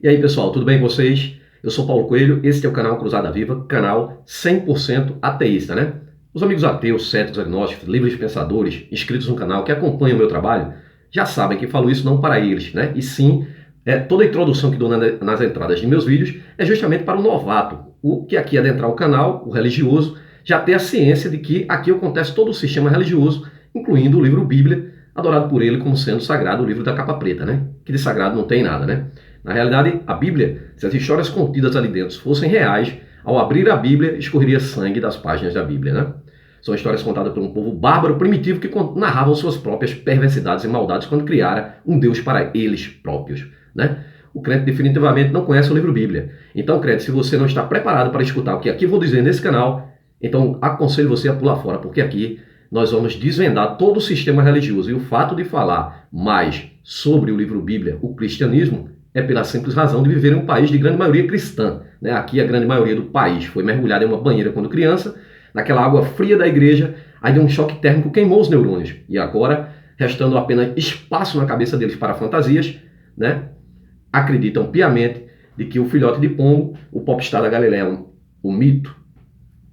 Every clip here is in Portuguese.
E aí, pessoal, tudo bem com vocês? Eu sou Paulo Coelho, esse é o canal Cruzada Viva, canal 100% ateísta, né? Os amigos ateus, céticos, agnósticos, livres pensadores, inscritos no canal, que acompanham o meu trabalho, já sabem que falo isso não para eles, né? E sim, toda a introdução que dou nas entradas de meus vídeos é justamente para o novato, o que aqui adentrar o canal, o religioso, já ter a ciência de que aqui acontece todo o sistema religioso, incluindo o livro Bíblia, adorado por ele como sendo sagrado, o livro da capa preta, né? Que de sagrado não tem nada, né? Na realidade, a Bíblia, se as histórias contidas ali dentro fossem reais, ao abrir a Bíblia, escorreria sangue das páginas da Bíblia, né? São histórias contadas por um povo bárbaro, primitivo, que narravam suas próprias perversidades e maldades quando criara um Deus para eles próprios, né? O crente definitivamente não conhece o livro Bíblia. Então, crente, se você não está preparado para escutar o que aqui vou dizer nesse canal, então aconselho você a pular fora, porque aqui nós vamos desvendar todo o sistema religioso. E o fato de falar mais sobre o livro Bíblia, o cristianismo, é pela simples razão de viver em um país de grande maioria cristã, né? Aqui a grande maioria do país foi mergulhada em uma banheira quando criança, naquela água fria da igreja, aí deu um choque térmico, queimou os neurônios. E agora, restando apenas espaço na cabeça deles para fantasias, né? Acreditam piamente de que o filhote de pombo, o popstar da Galileia, o mito,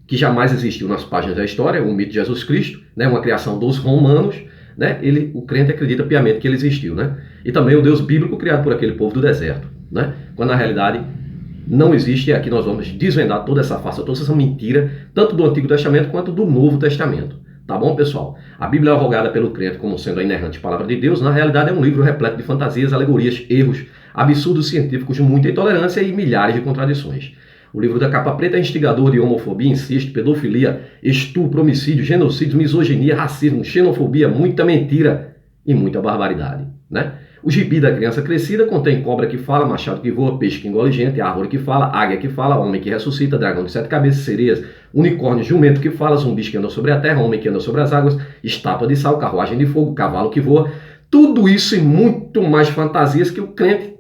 que jamais existiu nas páginas da história, o mito de Jesus Cristo, né? Uma criação dos romanos, né? O crente acredita piamente que ele existiu, né? E também o Deus bíblico criado por aquele povo do deserto, né? Quando na realidade não existe. E aqui nós vamos desvendar toda essa farsa, toda essa mentira, tanto do Antigo Testamento quanto do Novo Testamento. Tá bom, pessoal? A Bíblia é arrogada pelo crente como sendo a inerrante palavra de Deus. Na realidade é um livro repleto de fantasias, alegorias, erros, absurdos científicos, muita intolerância e milhares de contradições. O livro da capa preta é instigador de homofobia, incesto, pedofilia, estupro, homicídio, genocídio, misoginia, racismo, xenofobia, muita mentira e muita barbaridade, né? O gibi da criança crescida contém cobra que fala, machado que voa, peixe que engole gente, árvore que fala, águia que fala, homem que ressuscita, dragão de 7 cabeças, sereias, unicórnio, jumento que fala, zumbis que andam sobre a terra, homem que anda sobre as águas, estátua de sal, carruagem de fogo, cavalo que voa. Tudo isso e muito mais fantasias que o crente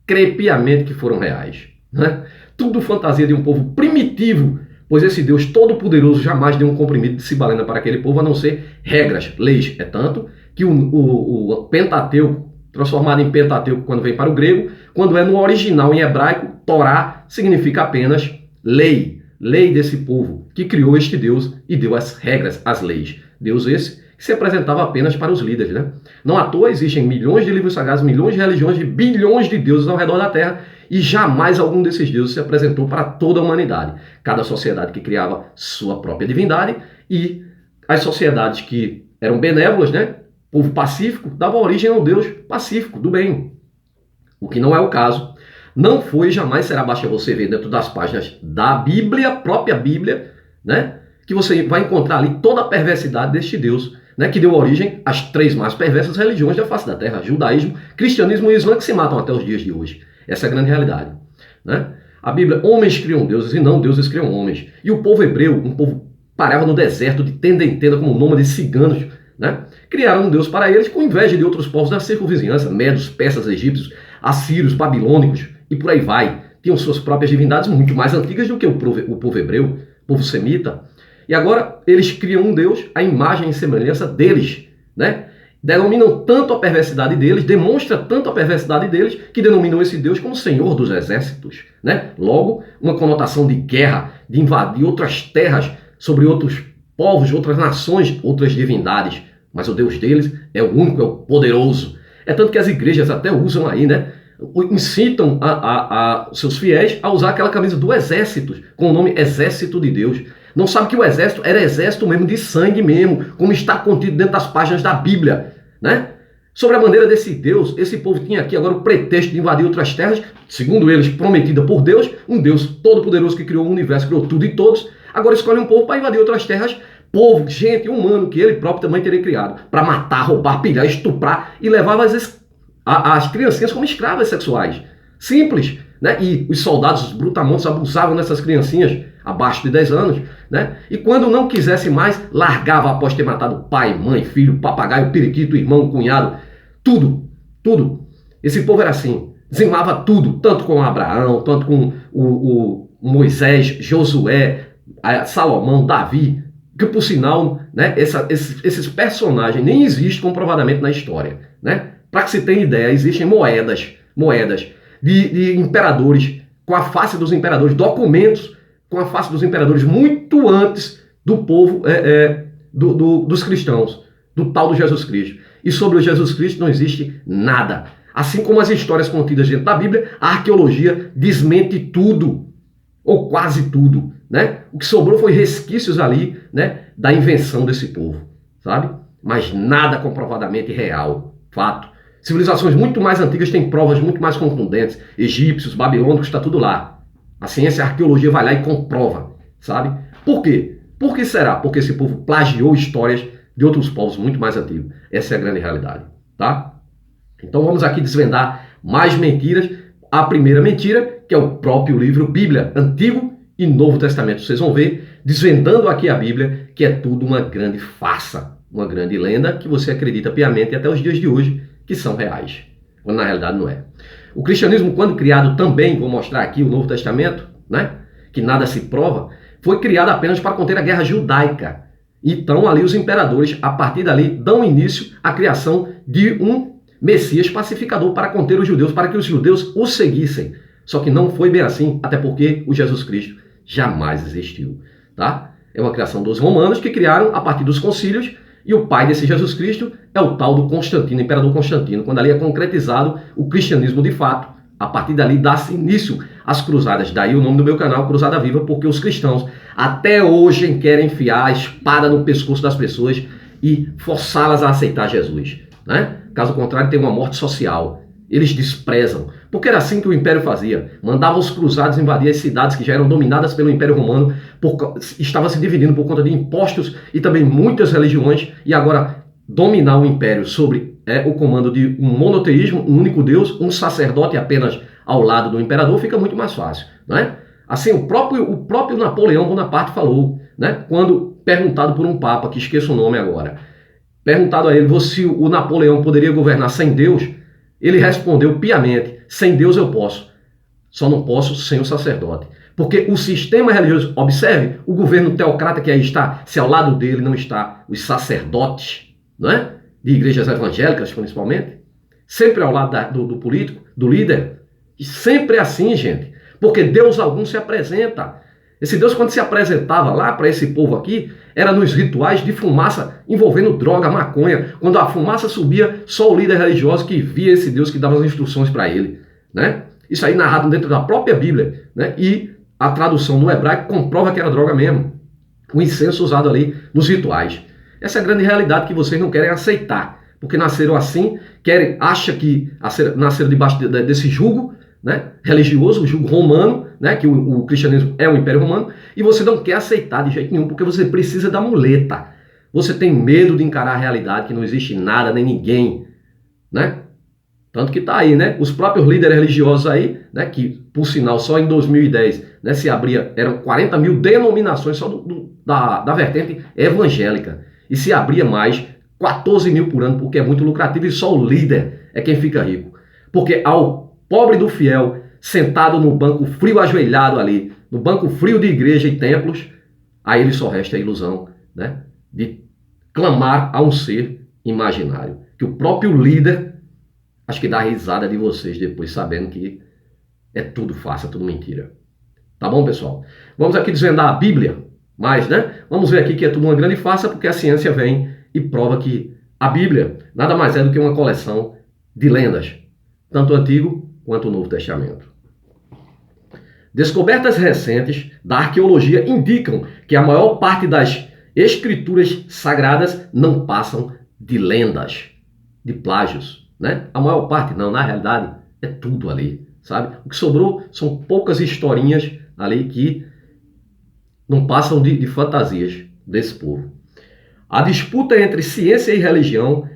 crê piamente que foram reais, né? Tudo fantasia de um povo primitivo, pois esse Deus todo-poderoso jamais deu um comprimido de cibalena para aquele povo, a não ser regras, leis. É tanto que o Pentateuco, transformado em Pentateuco quando vem para o grego, quando é no original em hebraico, Torá significa apenas lei, lei desse povo, que criou este Deus e deu as regras, as leis. Deus esse que se apresentava apenas para os líderes, né? Não à toa existem milhões de livros sagrados, milhões de religiões e bilhões de deuses ao redor da Terra, e jamais algum desses deuses se apresentou para toda a humanidade. Cada sociedade que criava sua própria divindade, e as sociedades que eram benévolas, né? Povo pacífico, dava origem ao Deus pacífico, do bem. O que não é o caso. Não foi e jamais será. Basta você ver dentro das páginas da Bíblia, própria Bíblia, né? Que você vai encontrar ali toda a perversidade deste Deus, né, que deu origem às 3 mais perversas religiões da face da terra: judaísmo, cristianismo e islã, que se matam até os dias de hoje. Essa é a grande realidade, né? A Bíblia, homens criam deuses e não deuses criam homens. E o povo hebreu, um povo parava no deserto de tenda em tenda como nômades ciganos, né? Criaram um Deus para eles com inveja de outros povos da circunvizinhança: medos, persas, egípcios, assírios, babilônicos e por aí vai. Tinham suas próprias divindades muito mais antigas do que o povo hebreu, o povo semita. E agora eles criam um Deus à imagem e semelhança deles, né? Denominam tanto a perversidade deles, demonstra tanto a perversidade deles, que denominam esse Deus como Senhor dos Exércitos, né? Logo, uma conotação de guerra, de invadir outras terras, sobre outros povos, outras nações, outras divindades. Mas o Deus deles é o único, é o poderoso. É tanto que as igrejas até usam aí, né? Incitam seus fiéis a usar aquela camisa do exército, com o nome Exército de Deus. Não sabe que o exército era exército mesmo, de sangue mesmo, como está contido dentro das páginas da Bíblia, né? Sobre a bandeira desse Deus, esse povo tinha aqui agora o pretexto de invadir outras terras, segundo eles, prometida por Deus, um Deus todo-poderoso que criou o universo, criou tudo e todos. Agora escolhe um povo para invadir outras terras, povo, gente, humano, que ele próprio também teria criado, para matar, roubar, pilhar, estuprar, e levava as criancinhas como escravas sexuais. Simples, né? E os soldados, os brutamontes, abusavam dessas criancinhas abaixo de 10 anos, né? E quando não quisesse mais, largava após ter matado pai, mãe, filho, papagaio, periquito, irmão, cunhado, tudo, tudo. Esse povo era assim, dizimava tudo, tanto com Abraão, tanto com o Moisés, Josué, Salomão, Davi, que por sinal, né, esses personagens nem existem comprovadamente na história, né? Para que se tenha ideia, existem moedas de imperadores, com a face dos imperadores, documentos com a face dos imperadores muito antes do povo, dos cristãos, do tal do Jesus Cristo. E sobre o Jesus Cristo não existe nada. Assim como as histórias contidas dentro da Bíblia, a arqueologia desmente tudo, ou quase tudo, né? O que sobrou foi resquícios ali, né, da invenção desse povo, sabe? Mas nada comprovadamente real, fato. Civilizações muito mais antigas têm provas muito mais contundentes, egípcios, babilônicos, está tudo lá. A ciência, a arqueologia vai lá e comprova, sabe? Por quê? Por que será? Porque esse povo plagiou histórias de outros povos muito mais antigos. Essa é a grande realidade, tá? Então vamos aqui desvendar mais mentiras. A primeira mentira, que é o próprio livro Bíblia, Antigo e Novo Testamento. Vocês vão ver, desvendando aqui a Bíblia, que é tudo uma grande farsa, uma grande lenda que você acredita piamente até os dias de hoje, que são reais, quando na realidade não é. O cristianismo, quando criado também, vou mostrar aqui o Novo Testamento, né, que nada se prova, foi criado apenas para conter a guerra judaica. Então ali os imperadores, a partir dali, dão início à criação de um Messias pacificador para conter os judeus, para que os judeus o seguissem. Só que não foi bem assim, até porque o Jesus Cristo jamais existiu, tá? É uma criação dos romanos que criaram a partir dos concílios, e o pai desse Jesus Cristo é o tal do Constantino, imperador Constantino, quando ali é concretizado o cristianismo de fato. A partir dali dá-se início às cruzadas. Daí o nome do meu canal, Cruzada Viva, porque os cristãos até hoje querem enfiar a espada no pescoço das pessoas e forçá-las a aceitar Jesus, né? Caso contrário, tem uma morte social. Eles desprezam. Porque era assim que o Império fazia. Mandava os cruzados invadir as cidades que já eram dominadas pelo Império Romano, estava se dividindo por conta de impostos e também muitas religiões, e agora dominar o Império sobre o comando de um monoteísmo, um único Deus, um sacerdote apenas ao lado do imperador, fica muito mais fácil, né? Assim, o próprio Napoleão Bonaparte falou, né, quando perguntado por um papa, que esqueço o nome agora, perguntado a ele se o Napoleão poderia governar sem Deus, ele respondeu piamente: sem Deus eu posso, só não posso sem o sacerdote. Porque o sistema religioso, observe, o governo teocrata que aí está, se ao lado dele não está os sacerdotes, não é? De igrejas evangélicas principalmente, sempre ao lado do político, do líder, e sempre é assim, gente, porque Deus algum se apresenta. Esse Deus, quando se apresentava lá para esse povo aqui, era nos rituais de fumaça envolvendo droga, maconha. Quando a fumaça subia, só o líder religioso que via esse Deus que dava as instruções para ele, né? Isso aí narrado dentro da própria Bíblia, né? E a tradução no hebraico comprova que era droga mesmo. O incenso usado ali nos rituais. Essa é a grande realidade que vocês não querem aceitar, porque nasceram assim, acham que nasceram debaixo desse jugo, né, religioso, o jugo romano, né, que o cristianismo é o Império Romano, e você não quer aceitar de jeito nenhum, porque você precisa da muleta. Você tem medo de encarar a realidade, que não existe nada, nem ninguém, né? Tanto que tá aí, né? Os próprios líderes religiosos aí, né, que, por sinal, só em 2010, né, se abria, eram 40 mil denominações só da vertente evangélica. E se abria mais, 14 mil por ano, porque é muito lucrativo, e só o líder é quem fica rico. Porque ao pobre do fiel, sentado no banco frio, ajoelhado ali, no banco frio de igreja e templos, a ele só resta a ilusão, né, de clamar a um ser imaginário. Que o próprio líder, acho que dá risada de vocês depois, sabendo que é tudo farsa, tudo mentira. Tá bom, pessoal? Vamos aqui desvendar a Bíblia, mas, né, vamos ver aqui que é tudo uma grande farsa, porque a ciência vem e prova que a Bíblia nada mais é do que uma coleção de lendas, tanto o Antigo quanto o Novo Testamento. Descobertas recentes da arqueologia indicam que a maior parte das escrituras sagradas não passam de lendas, de plágios, né? A maior parte não, na realidade é tudo ali, sabe? O que sobrou são poucas historinhas ali que não passam de fantasias desse povo. A disputa entre ciência e religião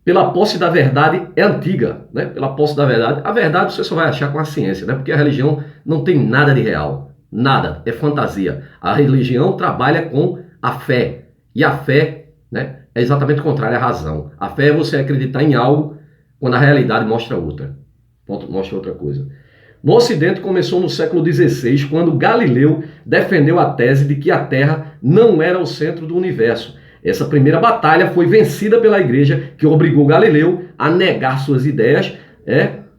pela posse da verdade é antiga, né? Pela posse da verdade. A verdade você só vai achar com a ciência, né? Porque a religião não tem nada de real, nada, é fantasia. A religião trabalha com a fé, e a fé, né, é exatamente o contrário à razão. A fé é você acreditar em algo quando a realidade mostra outra coisa. No Ocidente começou no século XVI, quando Galileu defendeu a tese de que a Terra não era o centro do universo. Essa primeira batalha foi vencida pela igreja, que obrigou Galileu a negar suas ideias,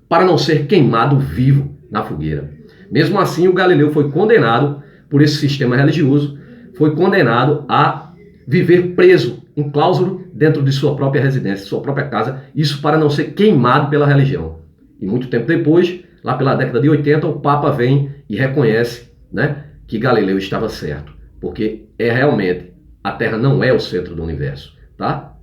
para não ser queimado vivo na fogueira. Mesmo assim, o Galileu foi condenado por esse sistema religioso, foi condenado a viver preso, incláusulo, dentro de sua própria residência, sua própria casa, isso para não ser queimado pela religião. E muito tempo depois, lá pela década de 80, o Papa vem e reconhece, né, que Galileu estava certo, porque realmente a Terra não é o centro do universo, tá?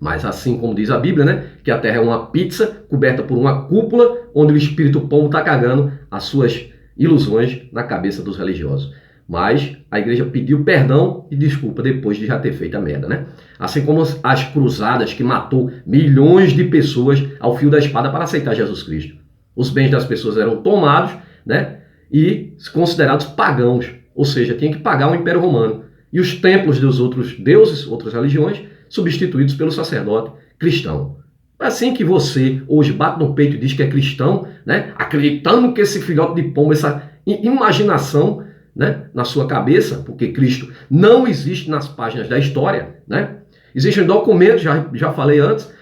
Mas assim como diz a Bíblia, né, que a Terra é uma pizza coberta por uma cúpula onde o espírito pombo está cagando as suas ilusões na cabeça dos religiosos. Mas a igreja pediu perdão e desculpa depois de já ter feito a merda, né? Assim como as cruzadas que matou milhões de pessoas ao fio da espada para aceitar Jesus Cristo. Os bens das pessoas eram tomados, né, e considerados pagãos, ou seja, tinha que pagar o Império Romano. E os templos dos outros deuses, outras religiões, substituídos pelo sacerdote cristão. É assim que você hoje bate no peito e diz que é cristão, né, acreditando que esse filhote de pombo, essa imaginação, né, na sua cabeça, porque Cristo não existe nas páginas da história, né? Existem documentos, já falei antes,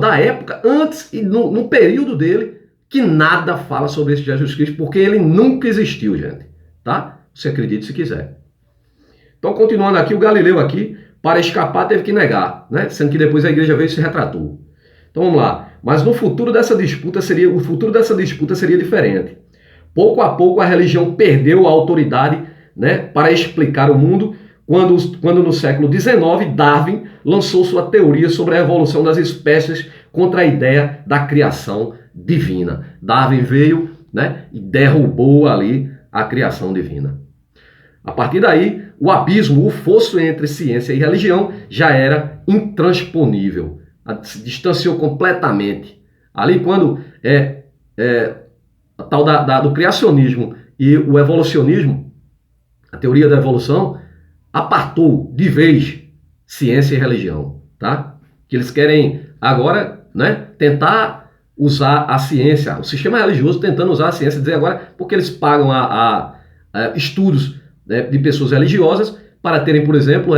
da época, antes e no período dele, que nada fala sobre esse Jesus Cristo, porque ele nunca existiu, gente, tá? Você acredita se quiser. Então, continuando aqui, o Galileu aqui, para escapar, teve que negar, né? Sendo que depois a igreja veio e se retratou. Então, vamos lá. Mas o futuro dessa disputa seria diferente. Pouco a pouco a religião perdeu a autoridade, né, para explicar o mundo, quando no século XIX Darwin lançou sua teoria sobre a evolução das espécies contra a ideia da criação divina. Darwin veio, né, e derrubou ali a criação divina. A partir daí, o abismo, o fosso entre ciência e religião já era intransponível. Se distanciou completamente. Ali quando a tal do criacionismo e o evolucionismo, a teoria da evolução, apartou de vez ciência e religião, tá? Que eles querem agora, né, tentar usar a ciência, o sistema religioso tentando usar a ciência, dizer agora, porque eles pagam a estudos, né, de pessoas religiosas para terem, por exemplo,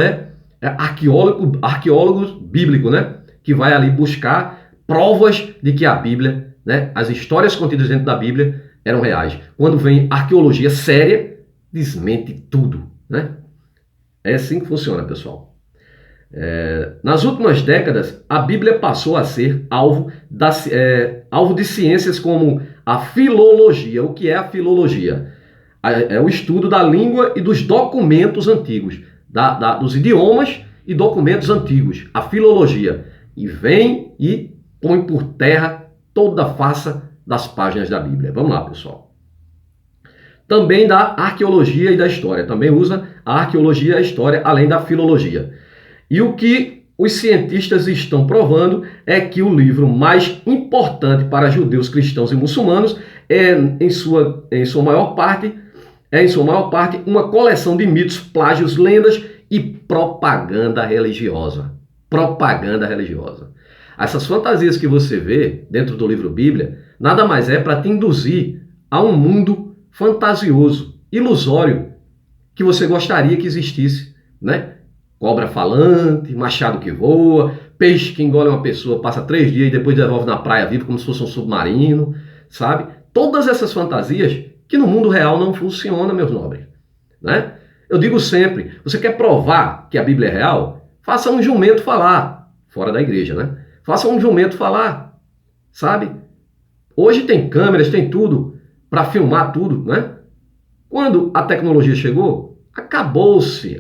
arqueólogos bíblicos, né, que vai ali buscar provas de que a Bíblia, né, as histórias contidas dentro da Bíblia eram reais. Quando vem arqueologia séria, desmente tudo, né? É assim que funciona, pessoal. Nas últimas décadas, a Bíblia passou a ser alvo de ciências como a filologia. O que é a filologia? É o estudo da língua e dos documentos antigos, dos idiomas e documentos antigos, a filologia. E vem e põe por terra toda a farsa das páginas da Bíblia. Vamos lá, pessoal. Também da arqueologia e da história. Também usa a arqueologia e a história, além da filologia. E o que os cientistas estão provando é que o livro mais importante para judeus, cristãos e muçulmanos em sua maior parte, uma coleção de mitos, plágios, lendas e propaganda religiosa. Propaganda religiosa. Essas fantasias que você vê dentro do livro Bíblia, nada mais é para te induzir a um mundo fantasioso, ilusório, que você gostaria que existisse, né? Cobra falante, machado que voa, peixe que engole uma pessoa, passa 3 dias e depois devolve na praia vivo como se fosse um submarino, sabe? Todas essas fantasias que no mundo real não funcionam, meus nobres, né? Eu digo sempre, você quer provar que a Bíblia é real? Faça um jumento falar, fora da igreja, né? Faça um jumento falar, sabe? Hoje tem câmeras, tem tudo para filmar tudo, né? Quando a tecnologia chegou, acabou-se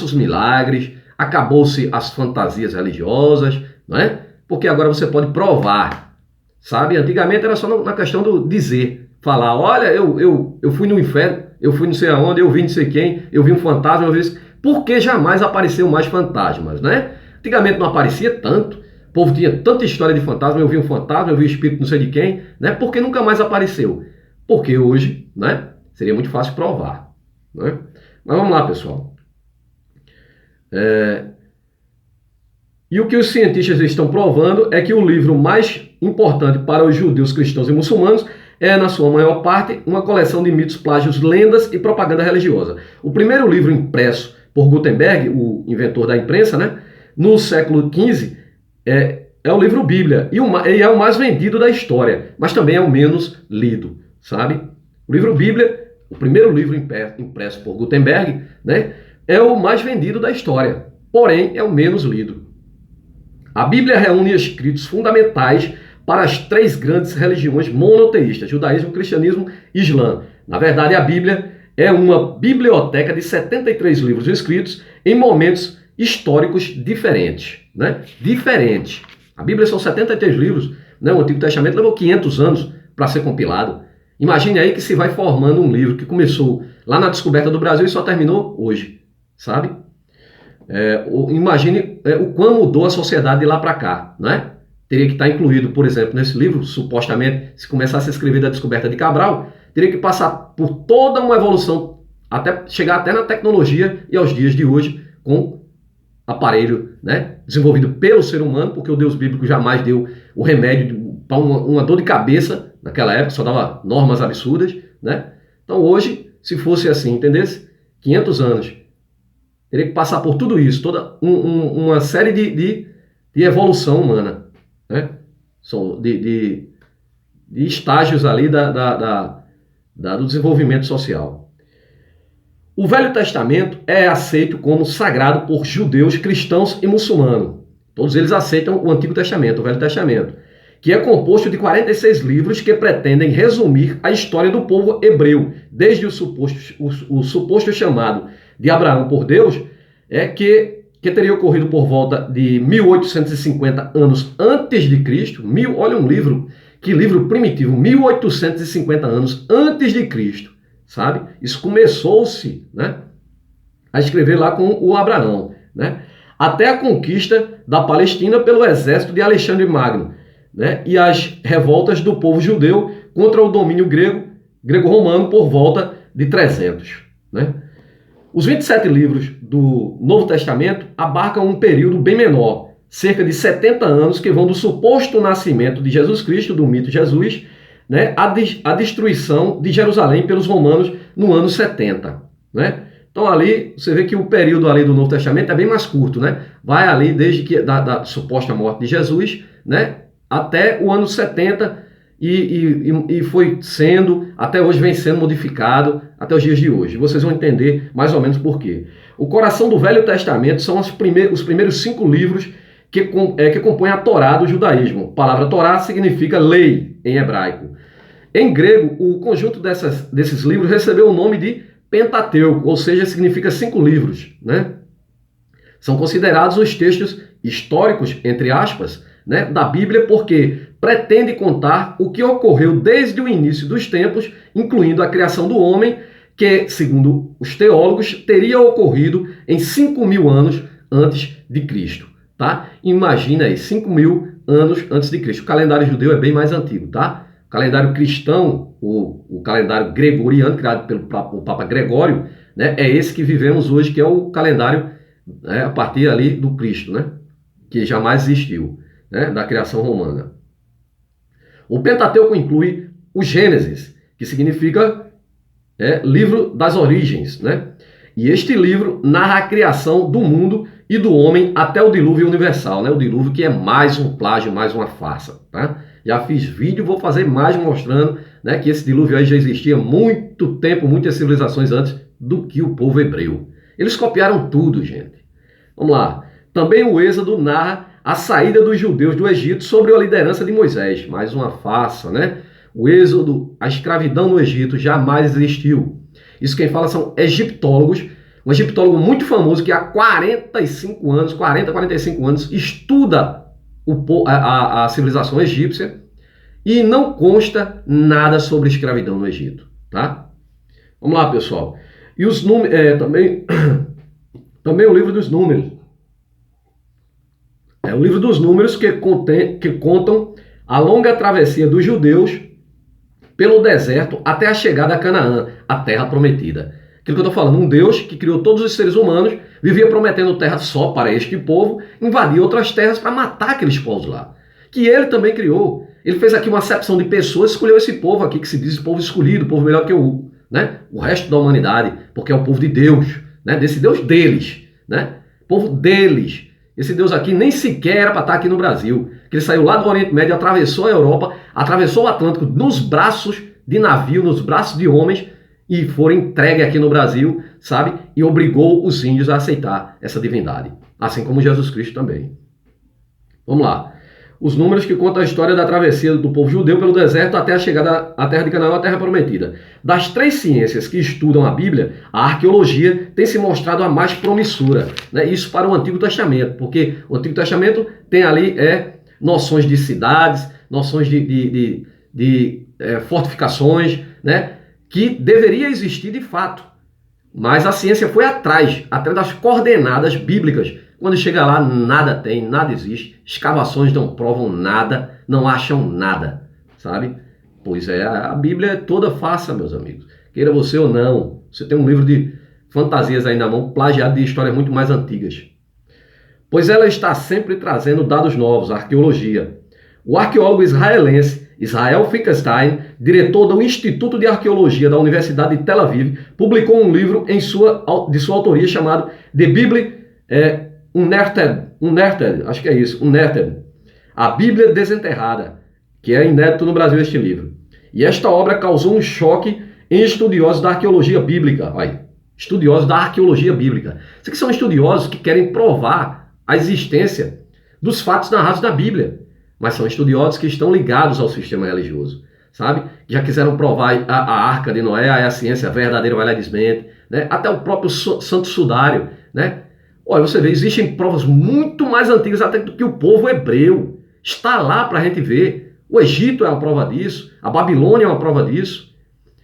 os milagres, acabou-se as fantasias religiosas, não é? Porque agora você pode provar, sabe? Antigamente era só na questão do dizer, falar, olha, eu fui no inferno, eu fui não sei aonde, eu vi não sei quem, eu vi um fantasma, eu vi isso. Por que jamais apareceu mais fantasmas, né? Antigamente não aparecia tanto, o povo tinha tanta história de fantasma, eu vi um fantasma, eu vi o espírito não sei de quem, né? Por que nunca mais apareceu? Porque hoje, né, seria muito fácil provar, né? Mas vamos lá, pessoal. E o que os cientistas estão provando é que o livro mais importante para os judeus, cristãos e muçulmanos é, na sua maior parte, uma coleção de mitos, plágios, lendas e propaganda religiosa. O primeiro livro impresso por Gutenberg, o inventor da imprensa, né? No século XV, é o livro Bíblia, e é o mais vendido da história, mas também é o menos lido, sabe? O livro Bíblia, o primeiro livro impresso por Gutenberg, né, é o mais vendido da história, porém é o menos lido. A Bíblia reúne escritos fundamentais para as três grandes religiões monoteístas, judaísmo, cristianismo e islã. Na verdade, a Bíblia é uma biblioteca de 73 livros escritos em momentos históricos diferentes, né? Diferente. A Bíblia são 73 livros, né? O Antigo Testamento levou 500 anos para ser compilado. Imagine aí que se vai formando um livro que começou lá na descoberta do Brasil e só terminou hoje, sabe? Imagine o quão mudou a sociedade de lá para cá, né? Teria que estar incluído, por exemplo, nesse livro, supostamente, se começasse a escrever da descoberta de Cabral, teria que passar por toda uma evolução, até chegar até na tecnologia e aos dias de hoje, com aparelho, né, desenvolvido pelo ser humano, porque o Deus bíblico jamais deu o remédio para uma dor de cabeça, naquela época só dava normas absurdas, né? Então hoje, se fosse assim, entendesse? 500 anos, teria que passar por tudo isso, toda uma série de evolução humana, né? De estágios ali do desenvolvimento social. O Velho Testamento é aceito como sagrado por judeus, cristãos e muçulmanos. Todos eles aceitam o Antigo Testamento, o Velho Testamento, que é composto de 46 livros que pretendem resumir a história do povo hebreu, desde o suposto chamado de Abraão por Deus, que teria ocorrido por volta de 1850 anos antes de Cristo. Olha um livro, que livro primitivo, 1850 anos antes de Cristo, sabe? Isso começou-se, né, a escrever lá com o Abraão, né? Até a conquista da Palestina pelo exército de Alexandre Magno, né? E as revoltas do povo judeu contra o domínio grego-romano por volta de 300, né? Os 27 livros do Novo Testamento abarcam um período bem menor, cerca de 70 anos, que vão do suposto nascimento de Jesus Cristo, do mito Jesus, né, à destruição de Jerusalém pelos romanos no ano 70, né? Então ali, você vê que o período ali do Novo Testamento é bem mais curto, né? Vai ali desde que da suposta morte de Jesus, né, até o ano 70 e foi sendo, até hoje vem sendo modificado até os dias de hoje. Vocês vão entender mais ou menos por quê. O coração do Velho Testamento são os primeiros 5 livros que compõem a Torá do judaísmo. A palavra Torá significa lei em hebraico. Em grego, o conjunto desses livros recebeu o nome de Pentateuco, ou seja, significa 5 livros, né? São considerados os textos históricos, entre aspas, né, da Bíblia, porque pretende contar o que ocorreu desde o início dos tempos, incluindo a criação do homem, que, segundo os teólogos, teria ocorrido em 5.000 anos antes de Cristo, tá? Imagina aí, 5.000 anos antes de Cristo. O calendário judeu é bem mais antigo, tá? O calendário cristão, o calendário gregoriano, criado pelo Papa Gregório, né, é esse que vivemos hoje, que é o calendário, né, a partir ali do Cristo, né, que jamais existiu, né, da criação romana. O Pentateuco inclui o Gênesis, que significa livro das origens, né? E este livro narra a criação do mundo e do homem até o dilúvio universal, né? O dilúvio que é mais um plágio, mais uma farsa, tá? Já fiz vídeo, vou fazer mais mostrando, né, que esse dilúvio aí já existia há muito tempo, muitas civilizações antes do que o povo hebreu. Eles copiaram tudo, gente. Vamos lá. Também o Êxodo narra a saída dos judeus do Egito sob a liderança de Moisés. Mais uma farsa, né? O Êxodo, a escravidão no Egito jamais existiu. Isso quem fala são egiptólogos. Um egiptólogo muito famoso que há 45 anos estuda a civilização egípcia e não consta nada sobre escravidão no Egito, tá? Vamos lá, pessoal. E os números, também o livro dos números. É o livro dos números que contam a longa travessia dos judeus pelo deserto até a chegada a Canaã, a terra prometida. Aquilo que eu estou falando, um Deus que criou todos os seres humanos, vivia prometendo terra só para este povo, invadia outras terras para matar aqueles povos lá. Que ele também criou. Ele fez aqui uma acepção de pessoas, escolheu esse povo aqui, que se diz povo escolhido, povo melhor que o resto da humanidade, porque é o povo de Deus, né? Desse Deus deles, né? Povo deles. Esse Deus aqui nem sequer era para estar aqui no Brasil, que ele saiu lá do Oriente Médio, atravessou a Europa, atravessou o Atlântico nos braços de navio, nos braços de homens, e foram entregue aqui no Brasil, sabe? E obrigou os índios a aceitar essa divindade, assim como Jesus Cristo também. Vamos lá. Os números que contam a história da travessia do povo judeu pelo deserto até a chegada à terra de Canaã, a terra prometida. Das 3 ciências que estudam a Bíblia, a arqueologia tem se mostrado a mais promissora, né? Isso para o Antigo Testamento, porque o Antigo Testamento tem ali noções de cidades, noções de fortificações, né? Que deveria existir de fato. Mas a ciência foi atrás das coordenadas bíblicas. Quando chega lá, nada tem, nada existe. Escavações não provam nada, não acham nada, sabe? Pois é, a Bíblia é toda farsa, meus amigos. Queira você ou não. Você tem um livro de fantasias aí na mão, plagiado de histórias muito mais antigas. Pois ela está sempre trazendo dados novos, a arqueologia. O arqueólogo israelense Israel Finkelstein, diretor do Instituto de Arqueologia da Universidade de Tel Aviv, publicou um livro de sua autoria chamado The Bible Unearthed, acho que é isso, Unearthed, a Bíblia Desenterrada, que é inédito no Brasil este livro. E esta obra causou um choque em estudiosos da arqueologia bíblica. Olha, estudiosos da arqueologia bíblica. Isso aqui são estudiosos que querem provar a existência dos fatos narrados na Bíblia. Mas são estudiosos que estão ligados ao sistema religioso, sabe? Já quiseram provar a Arca de Noé, a ciência verdadeira vai lá e desmente, né? Até o próprio Santo Sudário, né? Olha, você vê, existem provas muito mais antigas até do que o povo hebreu. Está lá para a gente ver. O Egito é uma prova disso, a Babilônia é uma prova disso.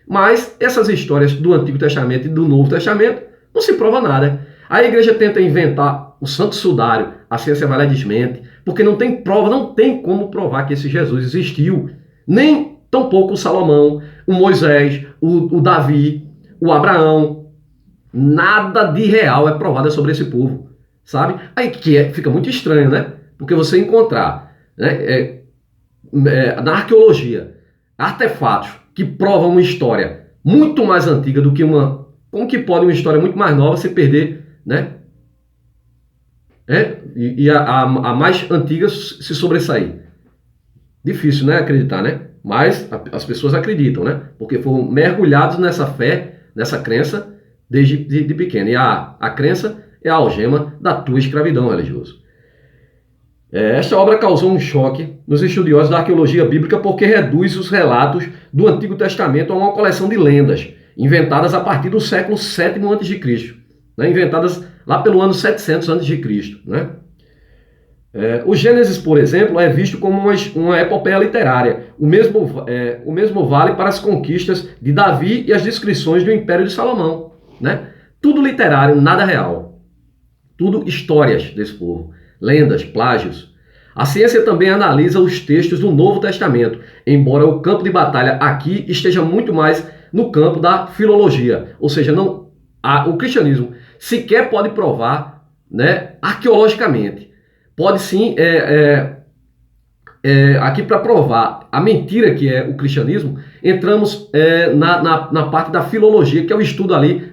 Mas essas histórias do Antigo Testamento e do Novo Testamento não se prova nada. A igreja tenta inventar o Santo Sudário, a ciência vai lá e desmente, porque não tem prova, não tem como provar que esse Jesus existiu. Nem tampouco o Salomão, o Moisés, o Davi, o Abraão. Nada de real é provado sobre esse povo, sabe? Aí fica muito estranho, né? Porque você encontrar, né, na arqueologia artefatos que provam uma história muito mais antiga do que uma... Como que pode uma história muito mais nova se perder, né? E a mais antiga se sobressair. Difícil, né? Acreditar, né? Mas as pessoas acreditam, né? Porque foram mergulhados nessa fé, nessa crença, desde de pequeno. E a crença é a algema da tua escravidão religiosa. Esta obra causou um choque nos estudiosos da arqueologia bíblica porque reduz os relatos do Antigo Testamento a uma coleção de lendas, inventadas a partir do século VII a.C., né? Inventadas lá pelo ano 700 a.C., né? O Gênesis, por exemplo, é visto como uma epopeia literária. O mesmo vale para as conquistas de Davi e as descrições do Império de Salomão, né? Tudo literário, nada real. Tudo histórias desse povo, lendas, plágios. A ciência também analisa os textos do Novo Testamento, embora o campo de batalha aqui esteja muito mais no campo da filologia, ou seja, o cristianismo sequer pode provar, né, arqueologicamente. Pode sim, aqui para provar a mentira que é o cristianismo, entramos na parte da filologia, que é o estudo ali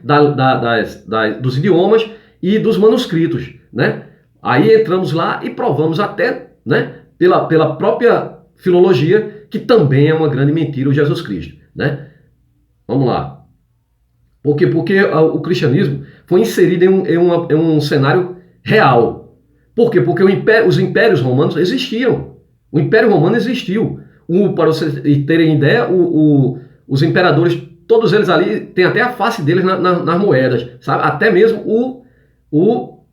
dos idiomas e dos manuscritos, né? Aí entramos lá e provamos até, né, pela própria filologia, que também é uma grande mentira o Jesus Cristo, né? Vamos lá. Por quê? Porque o cristianismo foi inserido em um cenário real. Por quê? Porque os impérios romanos existiam. O Império Romano existiu. Para vocês terem ideia, os imperadores, todos eles ali, tem até a face deles nas moedas, sabe? Até mesmo o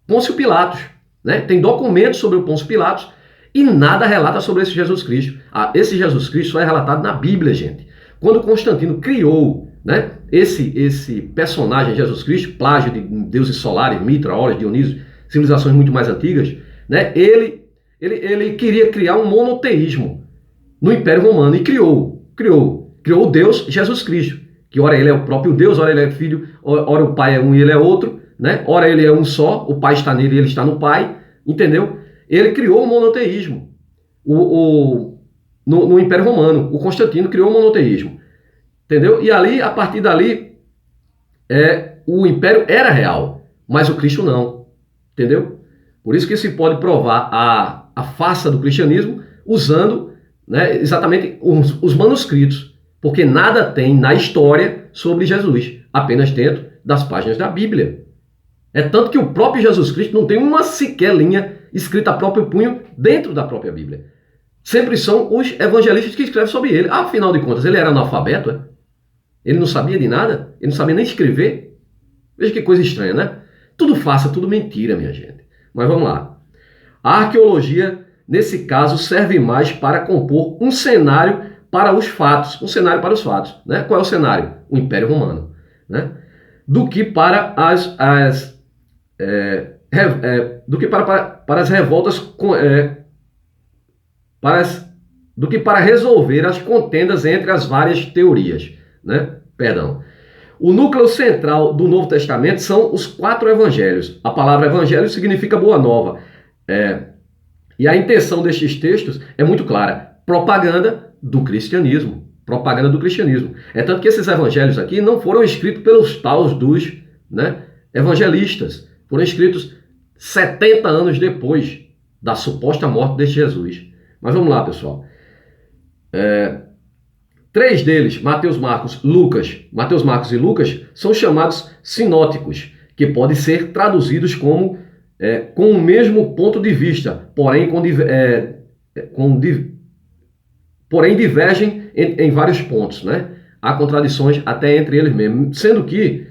Pôncio Pilatos, né? Tem documentos sobre o Pôncio Pilatos e nada relata sobre esse Jesus Cristo. Esse Jesus Cristo só é relatado na Bíblia, gente. Quando Constantino criou, né, esse personagem Jesus Cristo, plágio de deuses solares, Mitra, Horus, Dionísio, civilizações muito mais antigas, né, ele queria criar um monoteísmo no Império Romano e criou o Deus Jesus Cristo, que ora ele é o próprio Deus, ora ele é filho, ora o Pai é um e ele é outro, né? Ora ele é um só, o Pai está nele e ele está no Pai, entendeu? Ele criou o monoteísmo no Império Romano. O Constantino criou o monoteísmo, entendeu? E ali, a partir dali, o império era real, mas o Cristo não, entendeu? Por isso que se pode provar a farsa do cristianismo usando, né, exatamente os manuscritos, porque nada tem na história sobre Jesus, apenas dentro das páginas da Bíblia. É tanto que o próprio Jesus Cristo não tem uma sequer linha escrita a próprio punho dentro da própria Bíblia. Sempre são os evangelistas que escrevem sobre ele. Afinal de contas, ele era analfabeto, é? Ele não sabia de nada? Ele não sabia nem escrever? Veja que coisa estranha, né? Tudo farsa, tudo mentira, minha gente. Mas vamos lá. A arqueologia, nesse caso, serve mais para compor um cenário para os fatos. Um cenário para os fatos, né? Qual é o cenário? O Império Romano, né? Do que para para as revoltas, do que para resolver as contendas entre as várias teorias, né? Perdão. O núcleo central do Novo Testamento são os 4 evangelhos. A palavra evangelho significa boa nova. E a intenção destes textos é muito clara. Propaganda do cristianismo. Propaganda do cristianismo. É tanto que esses evangelhos aqui não foram escritos pelos tais dos, né, evangelistas. Foram escritos 70 anos depois da suposta morte de Jesus. Mas vamos lá, pessoal. 3 deles, Mateus, Marcos e Lucas, são chamados sinóticos, que podem ser traduzidos como com o mesmo ponto de vista, porém divergem em vários pontos, né? Há contradições até entre eles mesmos, sendo que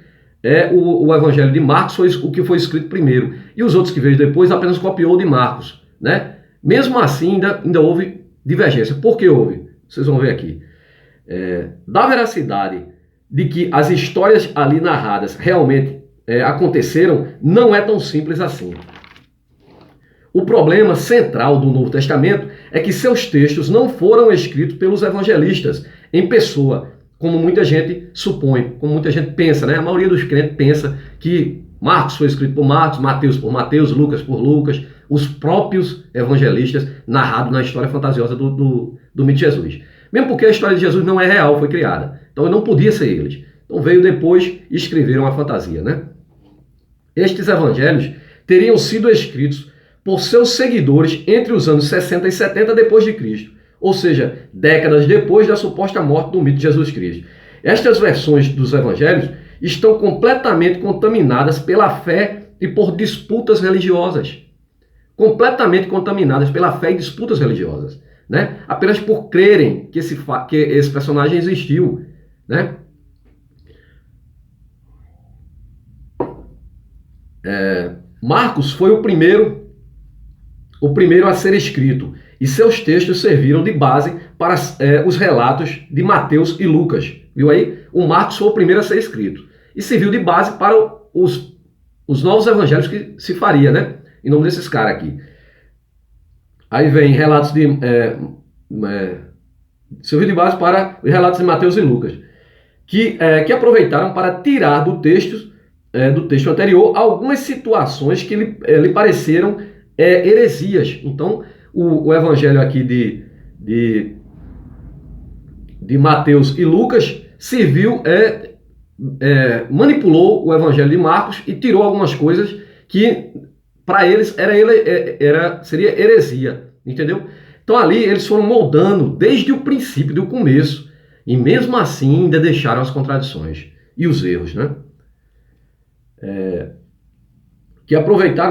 o Evangelho de Marcos foi o que foi escrito primeiro, e os outros que veio depois apenas copiou de Marcos, né? Mesmo assim, ainda houve divergência. Por que houve? Vocês vão ver aqui. Da veracidade de que as histórias ali narradas realmente aconteceram, não é tão simples assim. O problema central do Novo Testamento é que seus textos não foram escritos pelos evangelistas em pessoa, como muita gente supõe, como muita gente pensa, né? A maioria dos crentes pensa que Marcos foi escrito por Marcos, Mateus por Mateus, Lucas por Lucas, os próprios evangelistas narrados na história fantasiosa do mito de Jesus. Mesmo porque a história de Jesus não é real, foi criada. Então não podia ser eles. Então veio depois e escreveram a fantasia, né? Estes evangelhos teriam sido escritos por seus seguidores entre os anos 60 e 70 depois de Cristo, ou seja, décadas depois da suposta morte do mito de Jesus Cristo. Estas versões dos evangelhos estão completamente contaminadas pela fé e por disputas religiosas. Completamente contaminadas pela fé e disputas religiosas, né? Apenas por crerem que esse personagem existiu, né? Marcos foi o primeiro a ser escrito, e seus textos serviram de base para os relatos de Mateus e Lucas. Viu aí? O Marcos foi o primeiro a ser escrito e serviu de base para os novos evangelhos que se faria, né? Em nome desses caras aqui. Aí vem relatos serviu de base para os relatos de Mateus e Lucas, que aproveitaram para tirar do texto anterior algumas situações que lhe pareceram heresias. Então, o evangelho aqui de Mateus e Lucas serviu, manipulou o evangelho de Marcos e tirou algumas coisas que para eles seria heresia, entendeu? Então ali eles foram moldando desde o princípio, do começo, e mesmo assim ainda deixaram as contradições e os erros, né?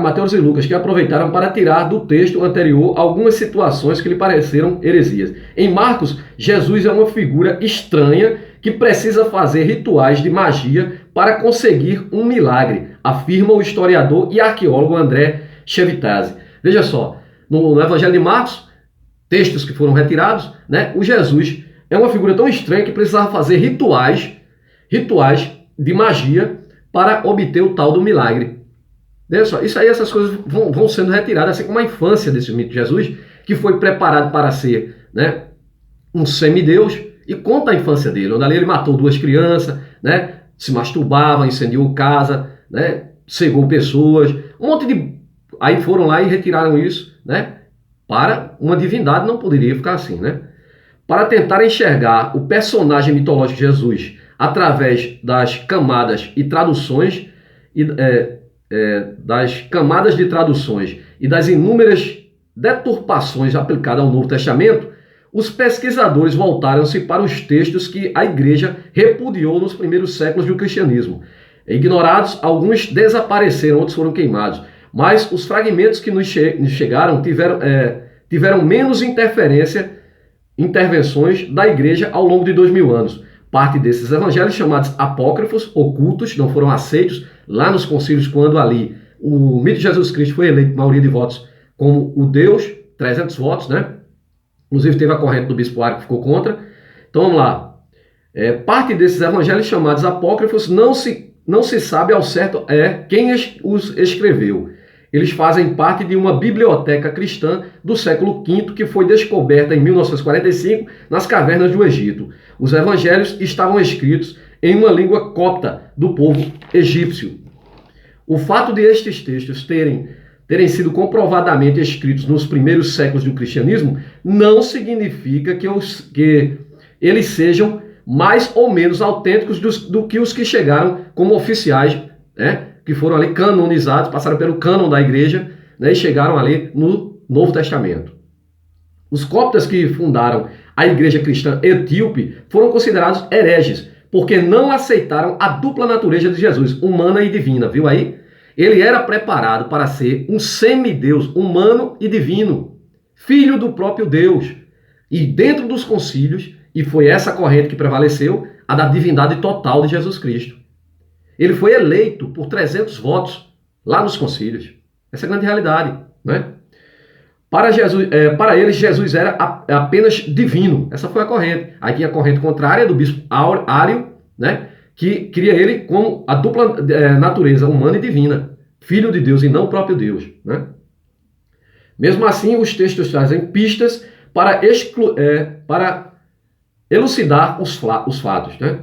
Mateus e Lucas, que aproveitaram para tirar do texto anterior algumas situações que lhe pareceram heresias. Em Marcos, Jesus é uma figura estranha que precisa fazer rituais de magia para conseguir um milagre, afirma o historiador e arqueólogo André Chevitazzi. Veja só, no Evangelho de Marcos, textos que foram retirados, né, o Jesus é uma figura tão estranha que precisava fazer rituais de magia para obter o tal do milagre. Veja só, essas coisas vão sendo retiradas, assim como a infância desse mito de Jesus, que foi preparado para ser, né, um semideus, e conta a infância dele, onde ali ele matou 2 crianças, né, se masturbava, incendiou casa, né, cegou pessoas, um monte de... Aí foram lá e retiraram isso, né, para uma divindade não poderia ficar assim, né? Para tentar enxergar o personagem mitológico de Jesus através das camadas e traduções e, das camadas de traduções e das inúmeras deturpações aplicadas ao Novo Testamento, os pesquisadores voltaram-se para os textos que a igreja repudiou nos primeiros séculos do cristianismo. Ignorados, alguns desapareceram, outros foram queimados, mas os fragmentos que nos chegaram tiveram menos intervenções da igreja ao longo de 2000 anos. Parte desses evangelhos, chamados apócrifos, ocultos, não foram aceitos lá nos concílios, quando ali o mito de Jesus Cristo foi eleito, maioria de votos, como o Deus, 300 votos, né? Inclusive teve a corrente do bispo Ário que ficou contra. Então vamos lá. Parte desses evangelhos chamados apócrifos não se sabe ao certo quem os escreveu. Eles fazem parte de uma biblioteca cristã do século V que foi descoberta em 1945 nas cavernas do Egito. Os evangelhos estavam escritos em uma língua copta do povo egípcio. O fato de estes textos terem sido comprovadamente escritos nos primeiros séculos do cristianismo não significa que eles sejam mais ou menos autênticos do que os que chegaram como oficiais, né, que foram ali canonizados, passaram pelo cânon da igreja, né, e chegaram ali no Novo Testamento. Os coptas que fundaram a igreja cristã etíope foram considerados hereges, porque não aceitaram a dupla natureza de Jesus, humana e divina, viu aí? Ele era preparado para ser um semideus, humano e divino, filho do próprio Deus. E dentro dos concílios, e foi essa corrente que prevaleceu, a da divindade total de Jesus Cristo. Ele foi eleito por 300 votos lá nos concílios. Essa é a grande realidade, né? Para eles, Jesus era apenas divino. Essa foi a corrente. Aí tinha a corrente contrária do bispo Ário, né, que cria ele como a dupla natureza humana e divina, filho de Deus e não o próprio Deus, né? Mesmo assim, os textos trazem pistas para elucidar os fatos, né?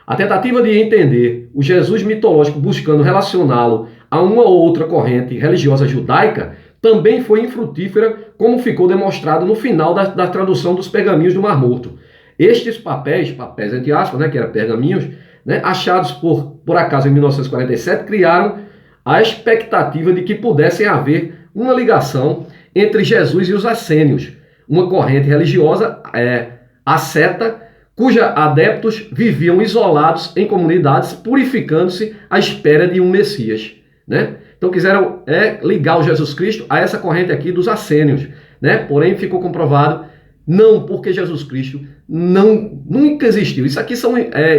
A tentativa de entender o Jesus mitológico buscando relacioná-lo a uma ou outra corrente religiosa judaica também foi infrutífera, como ficou demonstrado no final da tradução dos pergaminhos do Mar Morto. Estes papéis entre aspas, né, que eram pergaminhos, né, achados por acaso em 1947, criaram a expectativa de que pudessem haver uma ligação entre Jesus e os essênios, uma corrente religiosa asceta, cujos adeptos viviam isolados em comunidades, purificando-se à espera de um Messias, né? Então quiseram ligar o Jesus Cristo a essa corrente aqui dos essênios, né? Porém ficou comprovado, não, porque Jesus Cristo nunca existiu. Isso aqui são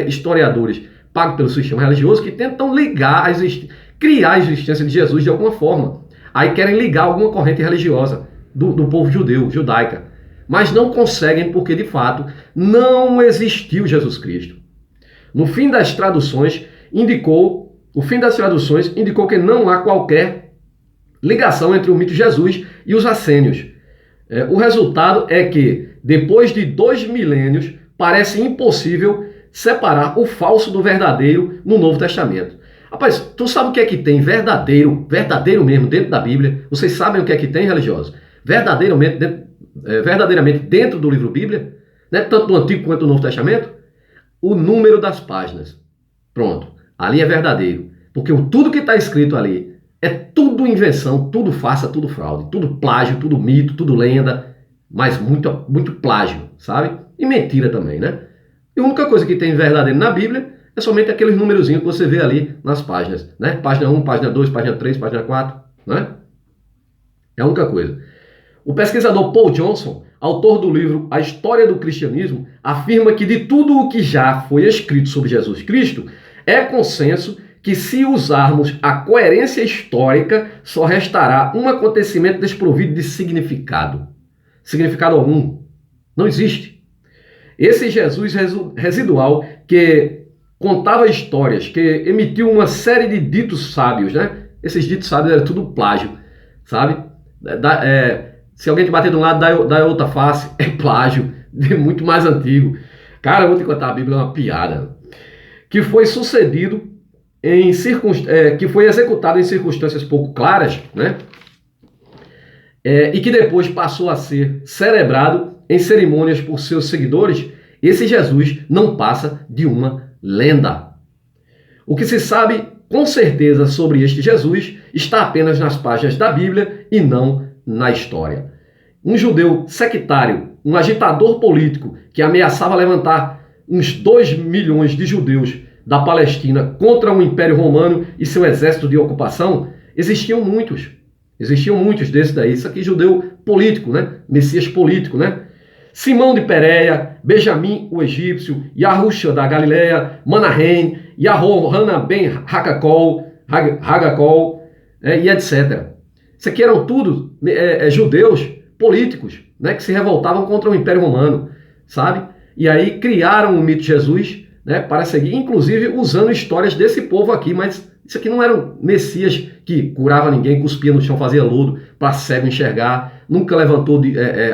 historiadores pagos pelo sistema religioso que tentam criar a existência de Jesus de alguma forma. Aí querem ligar alguma corrente religiosa do povo judaica. Mas não conseguem porque, de fato, não existiu Jesus Cristo. O fim das traduções indicou que não há qualquer ligação entre o mito de Jesus e os essênios. O resultado é que, depois de 2 milênios, parece impossível separar o falso do verdadeiro no Novo Testamento. Rapaz, tu sabe o que é que tem verdadeiro mesmo dentro da Bíblia? Vocês sabem o que é que tem, religiosos? Verdadeiramente dentro do livro Bíblia, né, tanto do Antigo quanto do Novo Testamento, o número das páginas. Pronto, ali é verdadeiro. Porque tudo que está escrito ali é tudo invenção, tudo farsa, tudo fraude, tudo plágio, tudo mito, tudo lenda, mas muito, muito plágio, sabe? E mentira também, né? E a única coisa que tem verdadeiro na Bíblia é somente aqueles númerozinhos que você vê ali nas páginas, né? Página 1, página 2, página 3, página 4, né? É a única coisa. O pesquisador Paul Johnson, autor do livro A História do Cristianismo, afirma que de tudo o que já foi escrito sobre Jesus Cristo, é consenso que se usarmos a coerência histórica, só restará um acontecimento desprovido de significado. Significado algum. Não existe. Esse Jesus residual que contava histórias, que emitiu uma série de ditos sábios, né? Esses ditos sábios eram tudo plágio, sabe? Se alguém te bater de um lado, dá outra face, é plágio, muito mais antigo. Cara, eu vou te contar, a Bíblia é uma piada. Que foi sucedido que foi executado em circunstâncias pouco claras, né? E que depois passou a ser celebrado em cerimônias por seus seguidores. Esse Jesus não passa de uma lenda. O que se sabe com certeza sobre este Jesus está apenas nas páginas da Bíblia e não na história. Um judeu sectário, um agitador político que ameaçava levantar uns 2 milhões de judeus da Palestina contra o Império Romano e seu exército de ocupação, existiam muitos desses daí. Isso aqui, judeu político, né? Messias político, né? Simão de Pérea, Benjamim o egípcio, Yahusha da Galileia, Manahem, Yahohanan ben Hagacol, e etc. Isso aqui eram tudo judeus políticos, né, que se revoltavam contra o Império Romano, sabe? E aí criaram o mito de Jesus, né, para seguir, inclusive usando histórias desse povo aqui, mas isso aqui não eram messias que curava ninguém, cuspia no chão, fazia lodo para cego enxergar, nunca levantou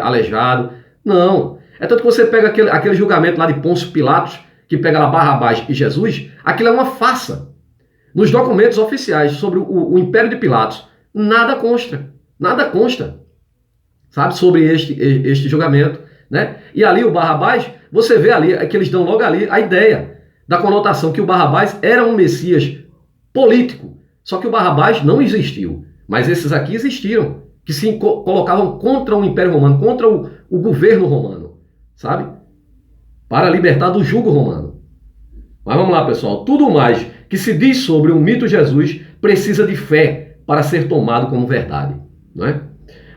aleijado. Não. É tanto que você pega aquele julgamento lá de Pôncio Pilatos, que pega lá Barrabás e Jesus, aquilo é uma farsa. Nos documentos oficiais sobre o Império de Pilatos, nada consta, sabe, sobre este julgamento, né? E ali o Barrabás, você vê ali, que eles dão logo ali a ideia da conotação que o Barrabás era um Messias político, só que o Barrabás não existiu, mas esses aqui existiram, que se colocavam contra o Império Romano, contra o governo romano, sabe? Para libertar do jugo romano. Mas vamos lá, pessoal. Tudo mais que se diz sobre o mito Jesus precisa de fé para ser tomado como verdade, não é?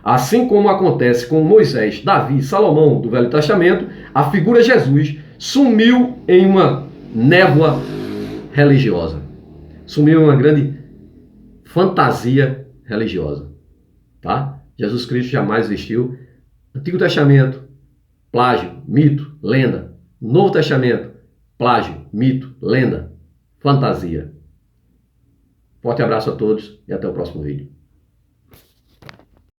Assim como acontece com Moisés, Davi, Salomão do Velho Testamento, a figura Jesus sumiu em uma névoa religiosa. Sumiu em uma grande fantasia religiosa, tá? Jesus Cristo jamais existiu. Antigo Testamento, plágio, mito, lenda. Novo Testamento, plágio, mito, lenda, fantasia. Forte abraço a todos e até o próximo vídeo.